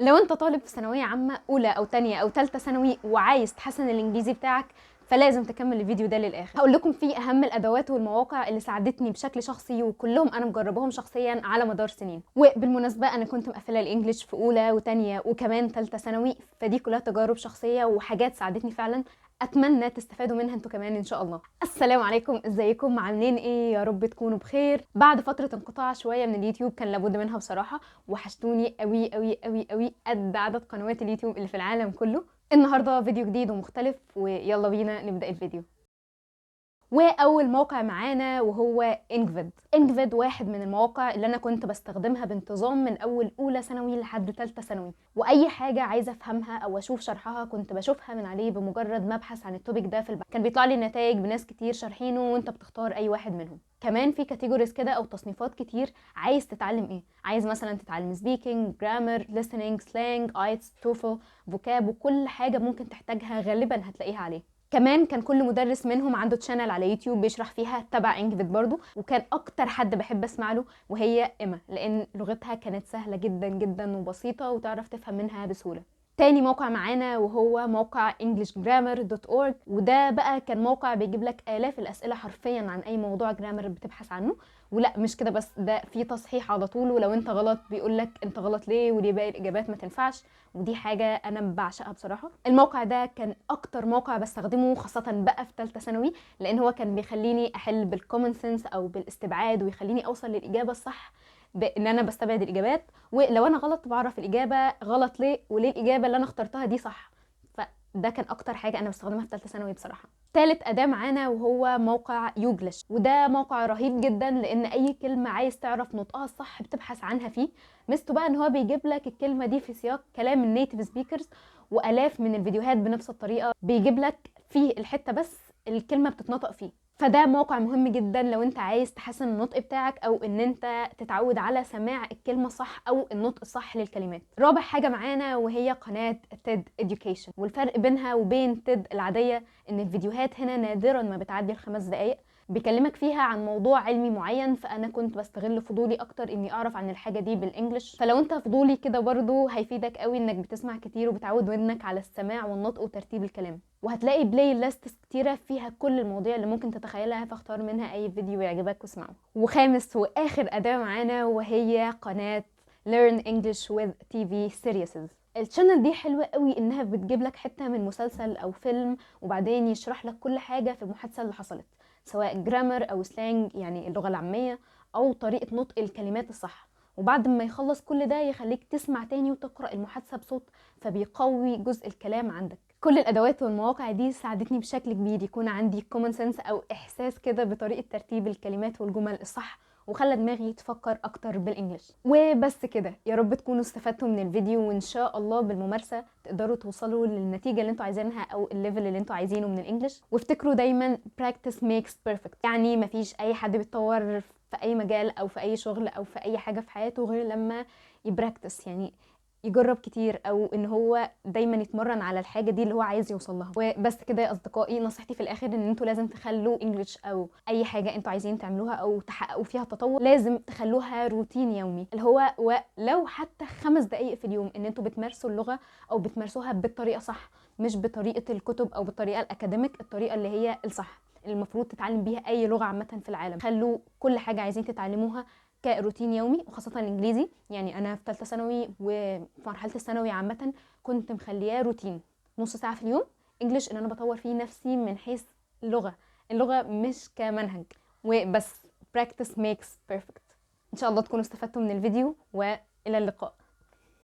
لو انت طالب في ثانويه عامه اولى او تانية او تالتة ثانوي وعايز تحسن الانجليزي بتاعك، فلازم تكمل الفيديو ده للاخر. هقول لكم فيه اهم الادوات والمواقع اللي ساعدتني بشكل شخصي، وكلهم انا مجربهم شخصيا على مدار سنين. وبالمناسبه انا كنت مقفله الانجليش في اولى وتانية وكمان تالتة ثانوي، فدي كلها تجارب شخصيه وحاجات ساعدتني فعلا. اتمنى تستفادوا منها انتوا كمان ان شاء الله. السلام عليكم، ازيكم؟ عاملين ايه؟ يا رب تكونوا بخير. بعد فتره انقطاع شويه من اليوتيوب كان لابد منها بصراحه، وحشتوني قوي قوي قوي قوي قد عدد قنوات اليوتيوب اللي في العالم كله. النهارده فيديو جديد ومختلف، ويلا بينا نبدا الفيديو. واول موقع معانا وهو انكفيد واحد من المواقع اللي انا كنت بستخدمها بانتظام من اول اولى ثانوي لحد ثالثه ثانوي، واي حاجه عايزه افهمها او اشوف شرحها كنت بشوفها من عليه بمجرد ما ابحث عن التوبيك ده في البحث. كان بيطلع لي نتائج بناس كتير شارحينه وانت بتختار اي واحد منهم. كمان في كاتيجوريز كده او تصنيفات كتير. عايز تتعلم ايه؟ عايز مثلا تتعلم سبيكينج، جرامر، listening، سلانج، ايتس، توفل، فوكاب، وكل حاجه ممكن تحتاجها غالبا هتلاقيها عليه. كمان كان كل مدرس منهم عنده تشانل على يوتيوب بيشرح فيها تبع انجفيد برضو، وكان اكتر حد بحب اسمع له وهي ايما، لان لغتها كانت سهله جدا جدا وبسيطه وتعرف تفهم منها بسهوله. تاني موقع معانا وهو موقع englishgrammar.org، وده بقى كان موقع بيجيب لك آلاف الأسئلة حرفيا عن أي موضوع جرامر بتبحث عنه. ولا مش كده بس، ده في تصحيح على طول، ولو انت غلط بيقول لك انت غلط ليه وليه باقي الإجابات ما تنفعش، ودي حاجة أنا بعشقها بصراحة. الموقع ده كان أكتر موقع بستخدمه خاصة بقى في ثالثة ثانوي، لأن هو كان بيخليني أحل بالكومن سنس أو بالاستبعاد، ويخليني أوصل للإجابة الصح بان انا بستبعد الاجابات، ولو انا غلط بعرف الاجابه غلط ليه وليه الاجابه اللي انا اخترتها دي صح. فده كان اكتر حاجه انا بستخدمها في ثالثه ثانوي بصراحه. تالت اداه معانا وهو موقع يوجلش، وده موقع رهيب جدا لان اي كلمه عايز تعرف نطقها الصح بتبحث عنها فيه. ميزته بقى ان هو بيجيب لك الكلمه دي في سياق كلام النيتيف سبيكرز، والاف من الفيديوهات بنفس الطريقه بيجيب لك فيه الحته بس الكلمه بتتنطق فيه. فده موقع مهم جدا لو انت عايز تحسن النطق بتاعك او ان انت تتعود على سماع الكلمة صح او النطق الصح للكلمات. رابع حاجة معانا وهي قناة تيد Education، والفرق بينها وبين تيد العادية ان الفيديوهات هنا نادرا ما بتعدي ال5 دقايق، بيكلمك فيها عن موضوع علمي معين، فانا كنت بستغل فضولي اكتر اني اعرف عن الحاجه دي بالانجلش. فلو انت فضولي كده برضو هيفيدك قوي انك بتسمع كتير وبتعود ودنك على السماع والنطق وترتيب الكلام. وهتلاقي بلاي ليست كتيره فيها كل المواضيع اللي ممكن تتخيلها، فاختار منها اي فيديو يعجبك واسمعه. وخامس واخر اداه معانا وهي قناه Learn English with TV Series. الشانل دي حلوة قوي انها بتجيب لك حتة من مسلسل او فيلم وبعدين يشرح لك كل حاجة في المحادثة اللي حصلت، سواء جرامر او سلانج يعني اللغة العامية او طريقة نطق الكلمات الصح. وبعد ما يخلص كل ده يخليك تسمع تاني وتقرأ المحادثة بصوت، فبيقوي جزء الكلام عندك. كل الادوات والمواقع دي ساعدتني بشكل كبير يكون عندي كومن سنس او احساس كده بطريقة ترتيب الكلمات والجمل الصح، وخلى دماغي تفكر اكتر بالانجلش. وبس كده، يا رب تكونوا استفدتوا من الفيديو، وان شاء الله بالممارسه تقدروا توصلوا للنتيجه اللي انتوا عايزينها او الليفل اللي انتوا عايزينه من الانجليش. وافتكروا دايما practice makes perfect، يعني مفيش اي حد بيتطور في اي مجال او في اي شغل او في اي حاجه في حياته غير لما يبراكتس، يعني يجرب كتير او ان هو دايما يتمرن على الحاجه دي اللي هو عايز يوصل لها. وبس كده يا اصدقائي، نصيحتي في الاخر ان انتوا لازم تخلوا انجليش او اي حاجه انتوا عايزين تعملوها او تحققوا فيها تطور لازم تخلوها روتين يومي، اللي هو ولو حتى 5 دقايق في اليوم ان انتوا بتمارسوا اللغه او بتمارسوها بالطريقه صح، مش بطريقه الكتب او بالطريقه الاكاديميك، الطريقه اللي هي الصح اللي المفروض تتعلم بيها اي لغه عامه في العالم. خلوا كل حاجه عايزين تتعلموها كروتين يومي، وخاصه الانجليزي. يعني انا في ثالثه ثانوي وفي مرحله الثانوي عامه كنت مخلياه روتين، نص ساعه في اليوم انجليش، ان انا بطور فيه نفسي من حيث اللغه مش كمنهج. وبس practice makes perfect. ان شاء الله تكونوا استفدتوا من الفيديو، والى اللقاء.